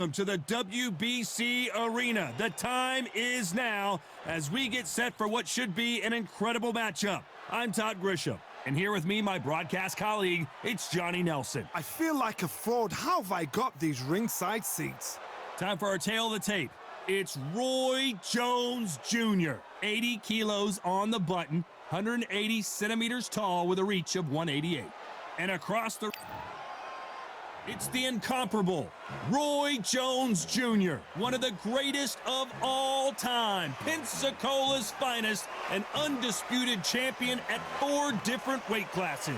Welcome to the WBC Arena. The time is now as we get set for what should be an incredible matchup. I'm Todd Grisham, and here with me, my broadcast colleague, it's Johnny Nelson. I feel like a fraud. How have I got these ringside seats? Time for our tale of the tape. It's Roy Jones Jr., 80 kilos on the button, 180 centimeters tall with a reach of 188. And across the... It's the incomparable Roy Jones Jr., one of the greatest of all time, Pensacola's finest, an undisputed champion at 4 different weight classes.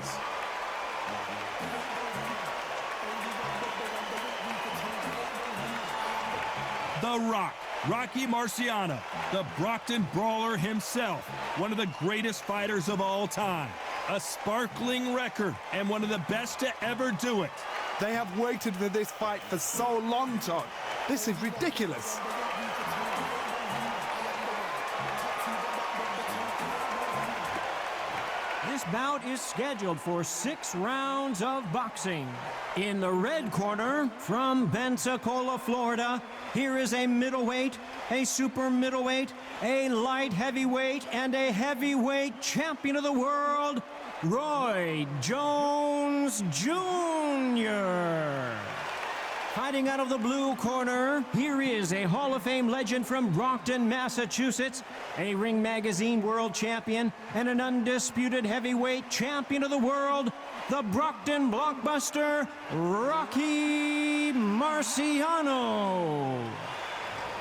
The Rock, Rocky Marciano, the Brockton Brawler himself, one of the greatest fighters of all time. A sparkling record and one of the best to ever do it. They have waited for this fight for so long, Todd. This is ridiculous. This bout is scheduled for 6 rounds of boxing. In the red corner, from Pensacola, Florida, here is a middleweight, a super middleweight, a light heavyweight, and a heavyweight champion of the world, Roy Jones Jr. Fighting out of the blue corner, here is a Hall of Fame legend from Brockton, Massachusetts, a Ring Magazine world champion, and an undisputed heavyweight champion of the world, the Brockton blockbuster, Rocky Marciano.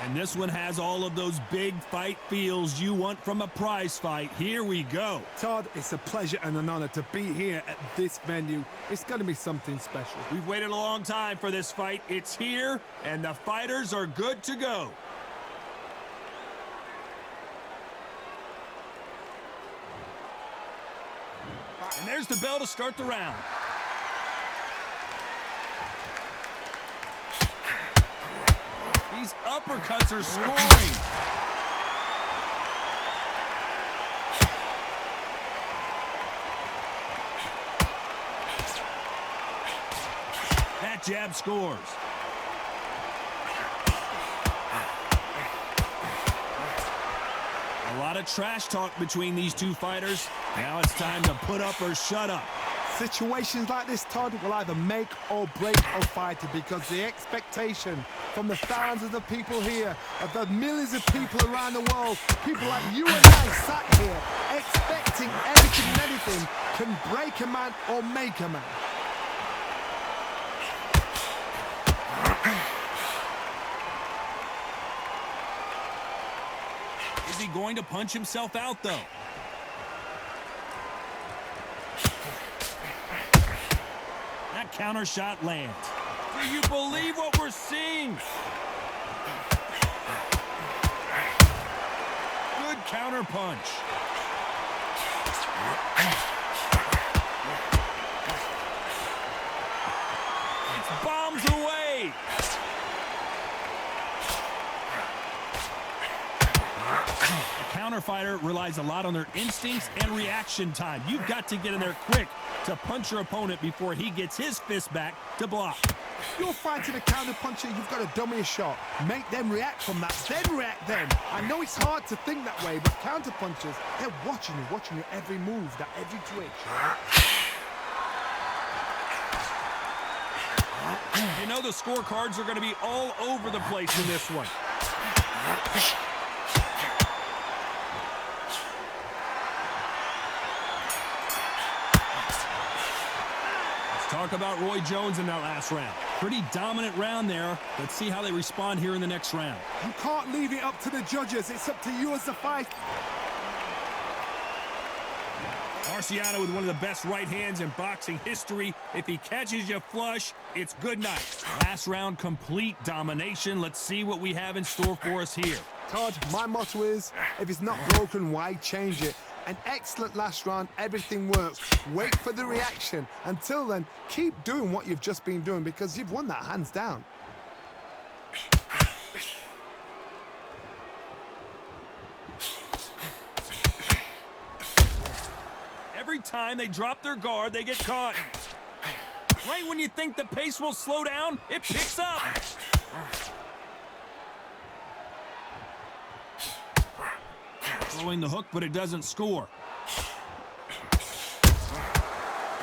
And this one has all of those big fight feels you want from a prize fight. Here we go. Todd, it's a pleasure and an honor to be here at this venue. It's going to be something special. We've waited a long time for this fight. It's here, and the fighters are good to go. And there's the bell to start the round. These uppercuts are scoring. That jab scores. A lot of trash talk between these two fighters. Now it's time to put up or shut up. Situations like this, Todd, will either make or break a fighter because the expectation from the thousands of people here, of the millions of people around the world, people like you and I sat here expecting everything and anything can break a man or make a man. Is he going to punch himself out, though? That counter shot lands. Do you believe what we're seeing? Good counter punch. It's bombs away. A counter fighter relies a lot on their instincts and reaction time. You've got to get in there quick to punch your opponent before he gets his fist back to block. You're fighting a counter puncher, you've got to dummy a shot. Make them react from that, then react then. I know it's hard to think that way, but counter punchers, they're watching you every move, that every twitch. You know the scorecards are going to be all over the place in this one. Talk about Roy Jones in that last round. Pretty dominant round there. Let's see how they respond here in the next round. You can't leave it up to the judges. It's up to you as the fight. Marciano with one of the best right hands in boxing history. If he catches you flush, it's good night. Last round, complete domination. Let's see what we have in store for us here. Todd, my motto is, if it's not broken, why change it? An excellent last round, everything works. Wait for the reaction. Until then, keep doing what you've just been doing because you've won that hands down. Every time they drop their guard, they get caught. Right when you think the pace will slow down, it picks up. Throwing the hook, but it doesn't score.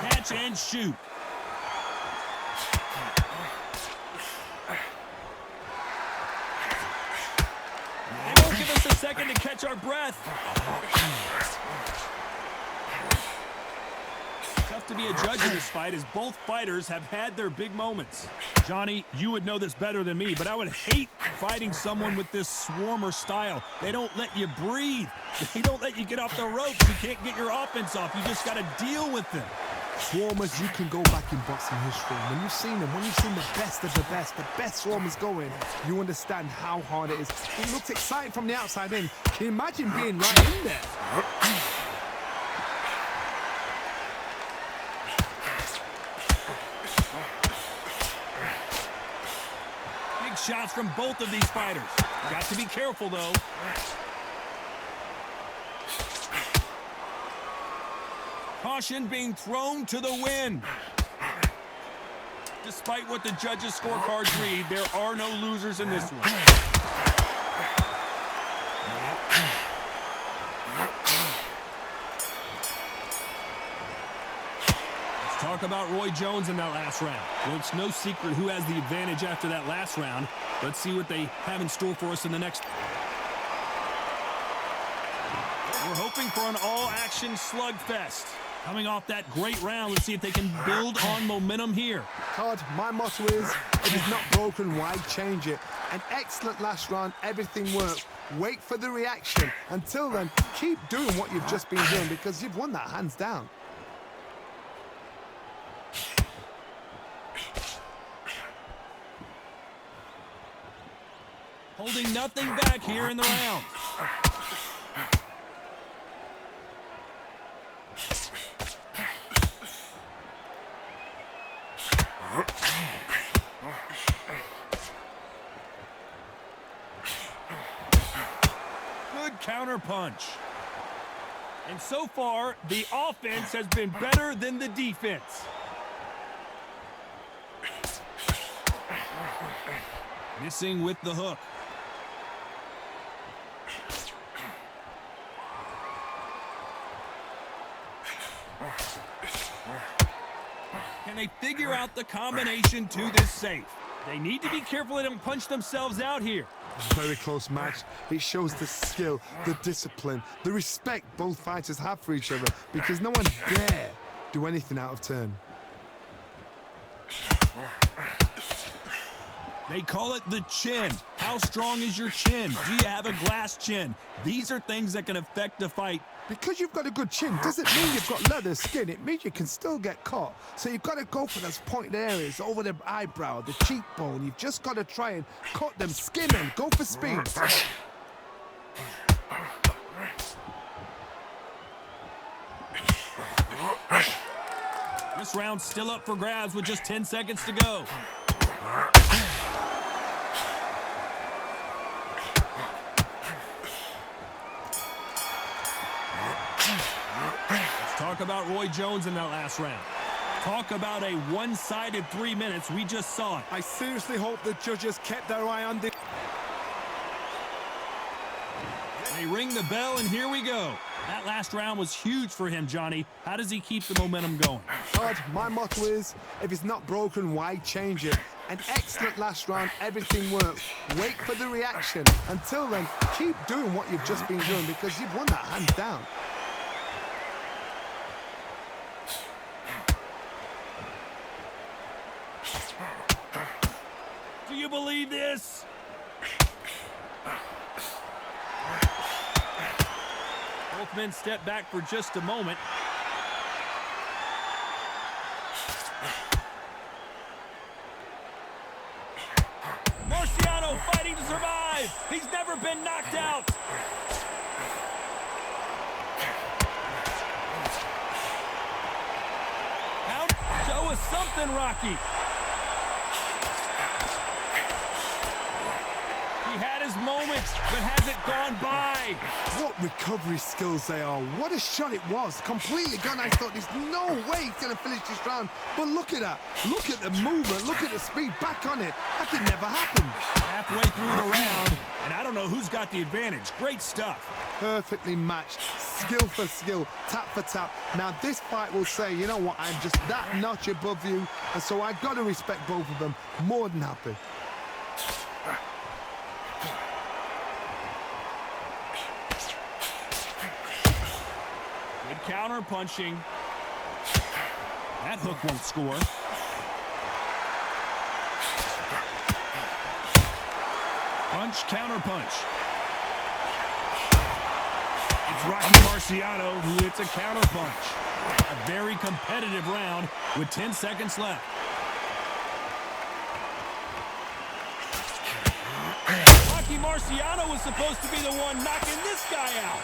Catch and shoot. They won't give us a second to catch our breath. Tough to be a judge in this fight as both fighters have had their big moments. Johnny, you would know this better than me, but I would hate fighting someone with this swarmer style. They don't let you breathe. They don't let you get off the ropes. You can't get your offense off. You just got to deal with them. Swarmers, you can go back in boxing history. When you've seen them, when you've seen the best of the best swarmers going, you understand how hard it is. It looks exciting from the outside in. Can you imagine being right in there? Big shots from both of these fighters. Got to be careful, though. Caution being thrown to the wind. Despite what the judges' scorecards read, there are no losers in this one. Let's talk about Roy Jones in that last round. Well, it's no secret who has the advantage after that last round. Let's see what they have in store for us in the next. We're hoping for an all-action slugfest. Coming off that great round, let's see if they can build on momentum here. Todd, my motto is, if it's not broken, why change it? An excellent last round, everything worked. Wait for the reaction. Until then, keep doing what you've just been doing because you've won that hands down. Holding nothing back here in the round. Good counter punch. And so far, the offense has been better than the defense. Missing with the hook. Can they figure out the combination to this safe? They need to be careful they don't punch themselves out here. Very close match. It shows the skill, the discipline, the respect both fighters have for each other because no one dare do anything out of turn. They call it the chin. How strong is your chin? Do you have a glass chin? These are things that can affect the fight. Because you've got a good chin doesn't mean you've got leather skin. It means you can still get caught. So you've got to go for those pointed areas over the eyebrow, the cheekbone. You've just got to try and cut them, skin them, go for speed. This round's still up for grabs with just 10 seconds to go. Talk about Roy Jones in that last round. Talk about a one-sided 3 minutes. We just saw it. I seriously hope the judges kept their eye on this. They ring the bell, and here we go. That last round was huge for him, Johnny. How does he keep the momentum going? Todd, my motto is, if it's not broken, why change it? An excellent last round, everything works. Wait for the reaction. Until then, keep doing what you've just been doing because you've won that hands down. Do you believe this? Both men step back for just a moment. Marciano fighting to survive. He's never been knocked out. Now, show us something, Rocky. He had his moments, but has it gone by? What recovery skills they are. What a shot it was. Completely gone. I thought there's no way he's going to finish this round. But look at that. Look at the movement. Look at the speed. Back on it. That could never happen. Halfway through the round, and I don't know who's got the advantage. Great stuff. Perfectly matched. Skill for skill. Tap for tap. Now this fight will say, you know what, I'm just that notch above you. And so I've got to respect both of them. More than happy. Good counter punching. That hook won't score. Punch, counter punch. It's Rocky Marciano who hits a counter punch. A very competitive round with 10 seconds left. Rocky Marciano was supposed to be the one knocking this guy out.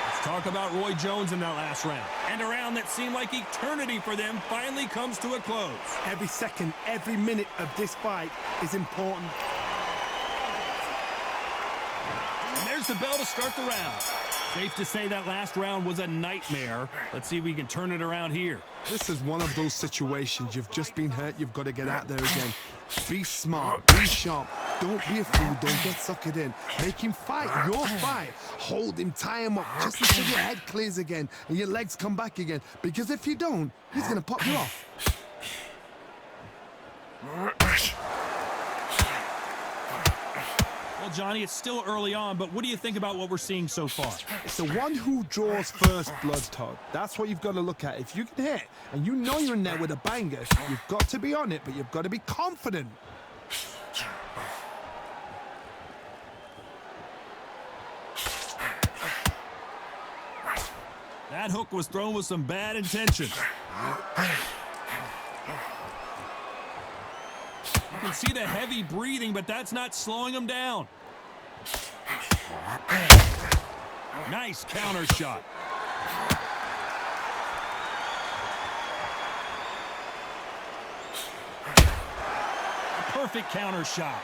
Let's talk about Roy Jones in that last round. And a round that seemed like eternity for them finally comes to a close. Every second, every minute of this fight is important. And there's the bell to start the round. Safe to say that last round was a nightmare. Let's see if we can turn it around here. This is one of those situations. You've just been hurt. You've got to get out there again. Be smart. Be sharp. Don't be a fool. Don't get suckered in. Make him fight your fight. Hold him. Tie him up just until your head clears again and your legs come back again. Because if you don't, he's going to pop you off. Well, Johnny, it's still early on, but what do you think about what we're seeing so far? It's the one who draws first blood, Todd. That's what you've got to look at. If you can hit and you know you're in there with a banger, you've got to be on it, but you've got to be confident. That hook was thrown with some bad intention. You can see the heavy breathing, but that's not slowing him down. Nice counter shot. A perfect counter shot.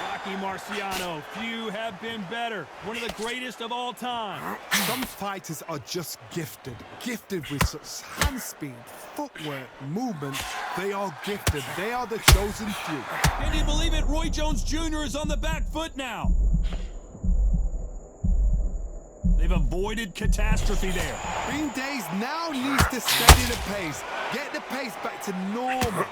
Rocky Marciano, few have been better. One of the greatest of all time. Some fighters are just gifted. Gifted with such hand speed, footwork, movement. They are gifted. They are the chosen few. Can you believe it? Roy Jones Jr. is on the back foot now. They've avoided catastrophe there. Bean Days now needs to steady the pace. Get the pace back to normal.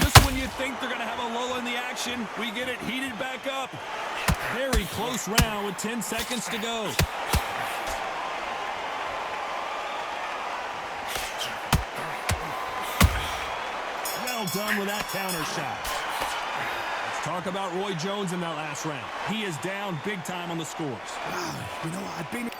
Just when you think they're going to have a lull in the action, we get it heated back up. Very close round with 10 seconds to go. Well done with that counter shot. Let's talk about Roy Jones in that last round. He is down big time on the scores. You know what? I've been...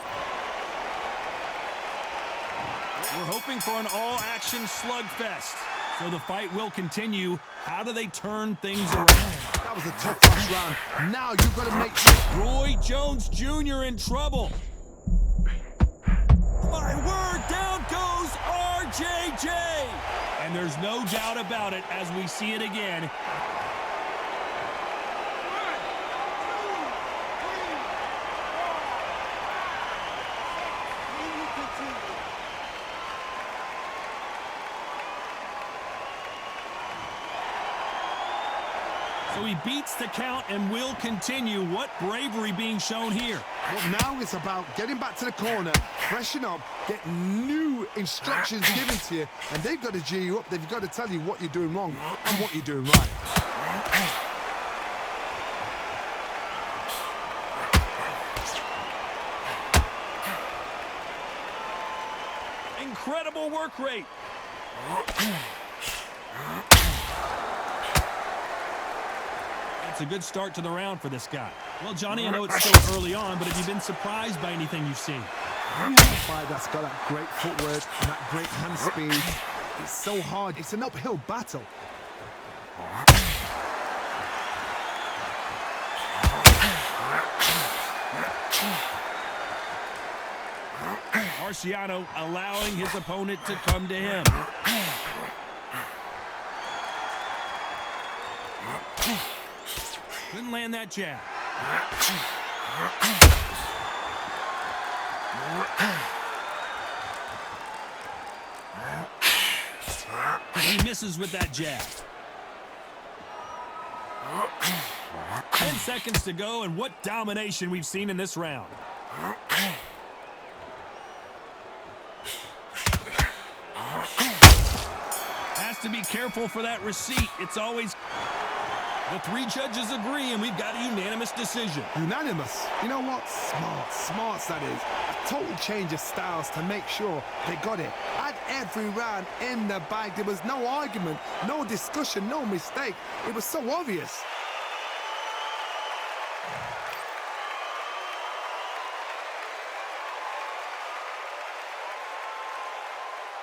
We're hoping for an all-action slugfest. So the fight will continue. How do they turn things around? That was a tough first round. Now you've got to make sure... Roy Jones Jr. in trouble. My word, down goes RJJ. And there's no doubt about it as we see it again. So he beats the count and will continue. What bravery being shown here. Well, now it's about getting back to the corner, freshen up, get new instructions given to you, and they've got to G you up. They've got to tell you what you're doing wrong and what you're doing right. Incredible work rate. It's a good start to the round for this guy. Well, Johnny, I know it's still early on, but have you been surprised by anything you've seen? You have a fight that's got that great footwork and that great hand speed. It's so hard. It's an uphill battle. Marciano allowing his opponent to come to him. Couldn't land that jab. He misses with that jab. 10 seconds to go, and what domination we've seen in this round. Has to be careful for that receipt. It's always... The 3 judges agree, and we've got a unanimous decision. Unanimous? You know what? Smart, that is. A total change of styles to make sure they got it. Had every round in the bag. There was no argument, no discussion, no mistake. It was so obvious.